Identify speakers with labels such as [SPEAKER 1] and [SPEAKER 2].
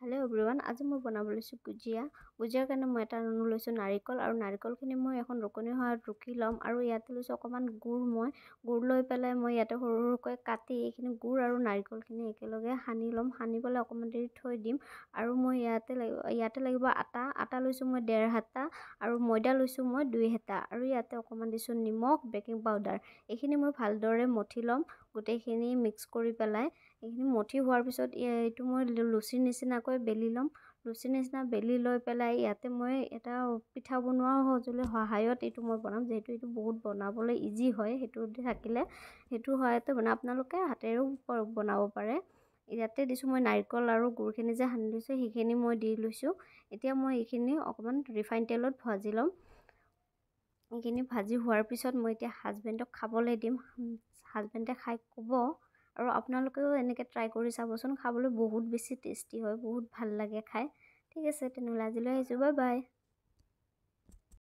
[SPEAKER 1] hello everyone आज मैं बनाब लैसो गुजियार कारण मैं এটা লৈছো नारिकल और नारिकलखिनि मैं এখন ৰুকনি হোৱাত ৰুকি লম আৰু ইয়াতে লৈছো অকমান গুড় লৈ পেলাই মই ইয়াতে সৰু সৰুকৈ কাটি এইখিনি গুড় আৰু নাৰিকলখিনি একেলগে সানি লম সানি পেলাই অকমান দেৰি থৈ দিম আৰু মই ইয়াতে লাগিব আটা লৈছো মই 1.5 হাতা আৰু ময়দা লৈছো মই 2 হাতা আৰু ইয়াতে অকমান দিছো নিমখ বেকিং পাউডাৰ এইখিনি মই ভালদৰে মঠি লম গোটেইখিনি মিক্স কৰি পেলাই এইখিনি মঠি হোৱাৰ পিছত এইটো মই লুচিৰ নিচিনাকৈ বেলি লম লুচিৰ নিচিনা বেলি লৈ পেলাই ইয়াতে মই এটা পিঠা বনোৱা সহায়ত এইটো মই বনাম যেহেতু এইটো বহুত বনাবলৈ ইজি হয় সেইটো থাকিলে সেইটো হয়তো আপোনালোকে হাতেৰেও বনাব পাৰে ইয়াতে দিছো মই নাৰিকল আৰু গুড়খিনি যে সানি লৈছো সেইখিনি মই দি লৈছো এতিয়া মই এইখিনি অকমান ৰিফাইন তেলত ভাজি লম এইখিনি ভাজি হোৱাৰ পিছত মই এতিয়া হাজবেণ্ডক খাবলৈ দিম হাজবেণ্ডে খাই ক'ব আৰু আপোনালোকেও এনেকৈ ট্ৰাই কৰি চাবচোন খাবলৈ বহুত বেছি টেষ্টি হয় বহুত ভাল লাগে খাই ঠিক আছে তেনেহ'লে আজিলৈ আহিছো বাই বাই